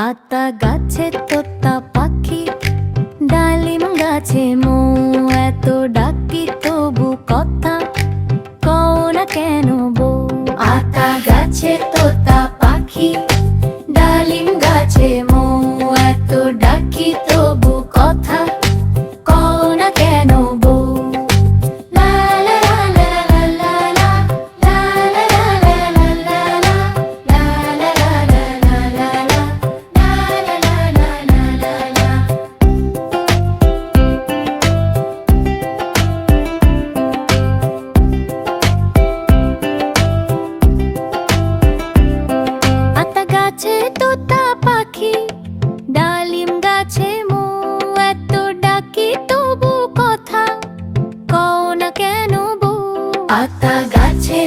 আতা গাছে তোতা পাখি, ডালিম গাছে মৌ, এত ডাকি তবু কথা কও না কেন বউ। আতা গাছে তোতা পাখি, ডালিম গাছে মৌ, এত ডাকি তবু কথা কও না কেন বউ। লা লা লা লা লা লা, লা লা লা লা লা লা, লা লা লা লা লা লা, লা লা লা লা লা লা। আতা গাছে তোতা পাখি, ডালিম গাছে মৌ, এত ডাকি তবু কথা কও না কেন বউ। আতা গাছে